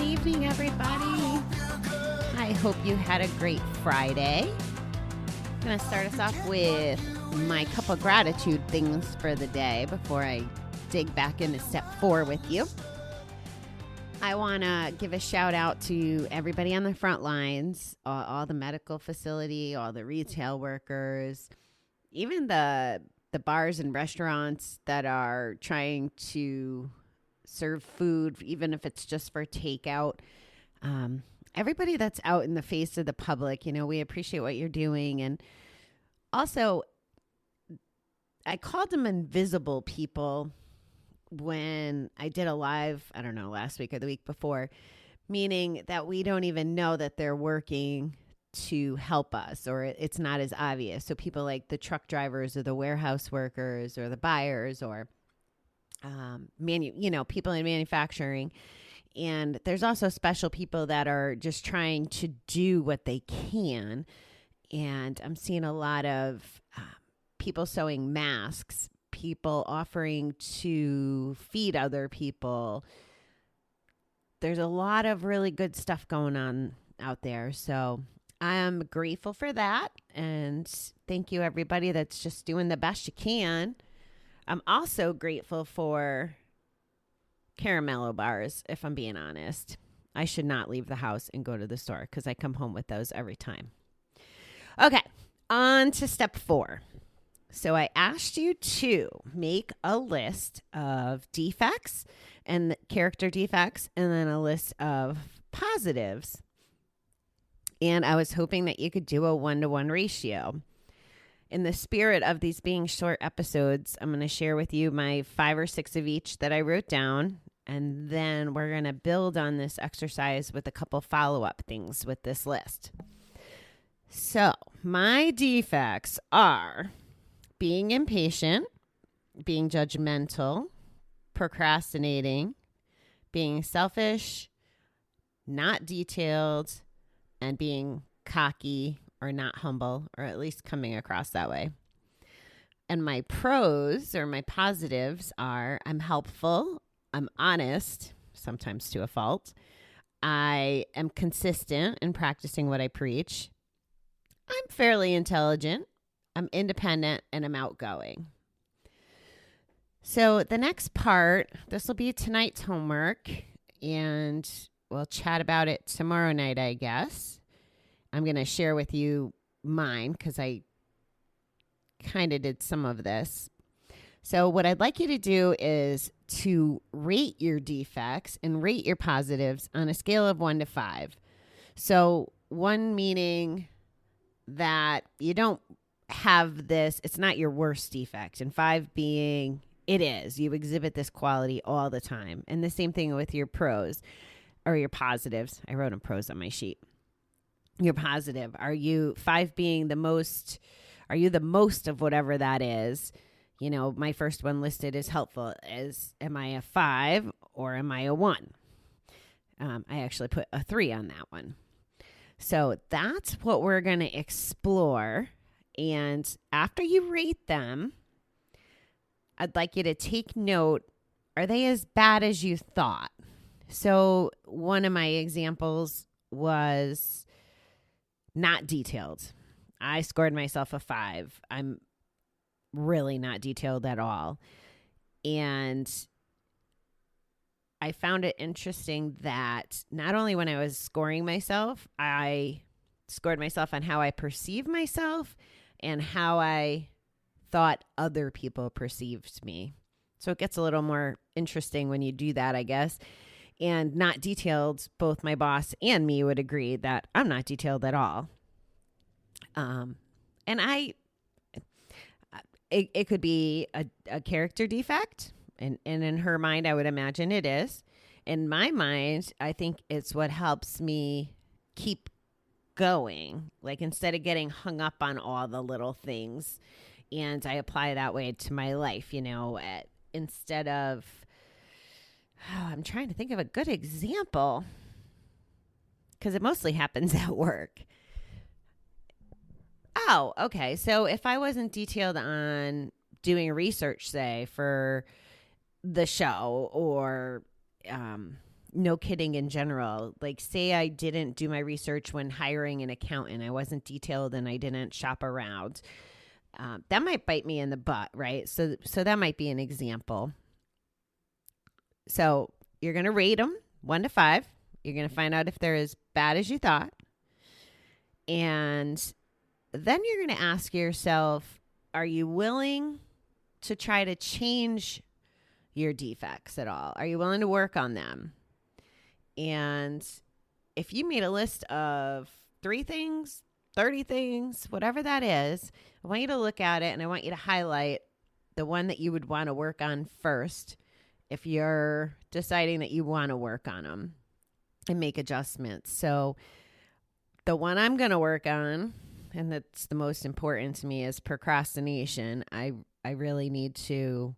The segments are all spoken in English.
evening, everybody. I hope you had a great Friday. I'm going to start us off with my couple gratitude things for the day before I dig back into step 4 with you. I want to give a shout out to everybody on the front lines, all the medical facility, all the retail workers, even the bars and restaurants that are trying to serve food, even if it's just for takeout. Everybody that's out in the face of the public, we appreciate what you're doing. And also, I called them invisible people when I did a live, I don't know, last week or the week before, meaning that we don't even know that they're working to help us, or it's not as obvious. So people like the truck drivers or the warehouse workers or the buyers or people in manufacturing. And there's also special people that are just trying to do what they can. And I'm seeing a lot of people sewing masks, people offering to feed other people. There's a lot of really good stuff going on out there. So I am grateful for that. And thank you, everybody that's just doing the best you can. I'm also grateful for caramello bars, if I'm being honest. I should not leave the house and go to the store because I come home with those every time. Okay, on to step 4. So I asked you to make a list of defects and character defects and then a list of positives. And I was hoping that you could do a 1-to-1 ratio. In the spirit of these being short episodes, I'm going to share with you my 5 or 6 of each that I wrote down. And then we're going to build on this exercise with a couple follow-up things with this list. So my defects are being impatient, being judgmental, procrastinating, being selfish, not detailed, and being cocky or not humble, or at least coming across that way. And my pros or my positives are I'm helpful, I'm honest, sometimes to a fault. I am consistent in practicing what I preach. I'm fairly intelligent, I'm independent, and I'm outgoing. So the next part, this will be tonight's homework, and we'll chat about it tomorrow night, I guess. I'm going to share with you mine because I kind of did some of this. So what I'd like you to do is to rate your defects and rate your positives on a scale of 1 to 5. So 1 meaning that you don't have this, it's not your worst defect, and 5 being it is. You exhibit this quality all the time. And the same thing with your pros or your positives. I wrote them pros on my sheet. Your positive. Are you 5 being the most, are you the most of whatever that is? My first one listed as helpful. Am I a 5 or am I a 1? I actually put a 3 on that one. So that's what we're going to explore. And after you rate them, I'd like you to take note, are they as bad as you thought? So one of my examples was not detailed. I scored myself a 5. I'm really not detailed at all. And I found it interesting that not only when I was scoring myself, I scored myself on how I perceive myself and how I thought other people perceived me. So it gets a little more interesting when you do that, I guess. And not detailed, both my boss and me would agree that I'm not detailed at all. It could be a character defect. And in her mind, I would imagine it is. In my mind, I think it's what helps me keep going. Like instead of getting hung up on all the little things. And I apply that way to my life, instead of, I'm trying to think of a good example because it mostly happens at work. Oh, okay. So if I wasn't detailed on doing research, say, for the show or, no kidding in general. Like, say I didn't do my research when hiring an accountant. I wasn't detailed and I didn't shop around. That might bite me in the butt, right? So that might be an example. So you're going to rate them 1 to 5. You're going to find out if they're as bad as you thought. And then you're going to ask yourself, are you willing to try to change your defects at all? Are you willing to work on them? And if you made a list of 3 things, 30 things, whatever that is, I want you to look at it and I want you to highlight the one that you would want to work on first if you're deciding that you want to work on them and make adjustments. So the one I'm going to work on, and that's the most important to me, is procrastination. I really need to,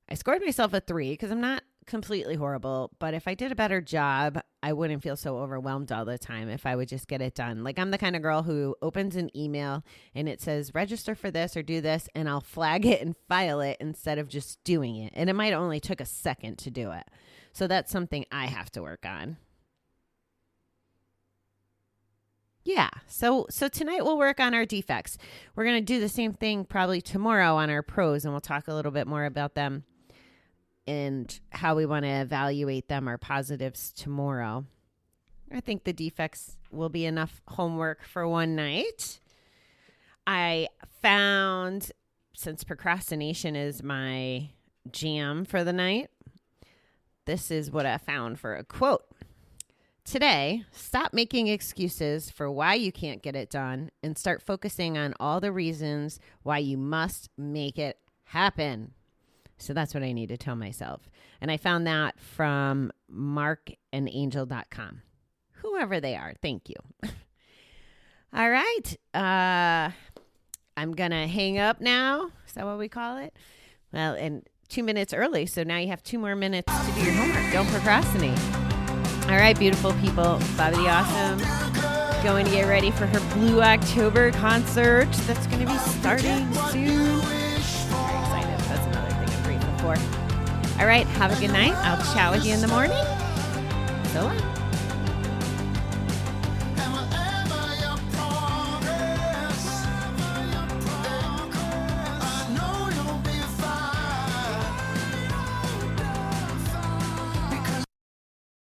I scored myself a 3 because I'm not completely horrible, but if I did a better job, I wouldn't feel so overwhelmed all the time if I would just get it done. Like, I'm the kind of girl who opens an email and it says register for this or do this, and I'll flag it and file it instead of just doing it. And it might only took a second to do it. So that's something I have to work on. Yeah. So tonight we'll work on our defects. We're going to do the same thing probably tomorrow on our pros, and we'll talk a little bit more about them and how we want to evaluate them, our positives, tomorrow. I think the defects will be enough homework for one night. I found, since procrastination is my jam for the night, this is what I found for a quote. Today, stop making excuses for why you can't get it done and start focusing on all the reasons why you must make it happen. So that's what I need to tell myself. And I found that from markandangel.com. Whoever they are, thank you. All right. I'm going to hang up now. Is that what we call it? Well, and 2 minutes early, so now you have 2 more minutes to do your homework. Don't procrastinate. All right, beautiful people. Bobbie the Awesome going to get ready for her Blue October concert that's going to be starting soon. All right, have a good night. I'll chat with you in the morning. So long.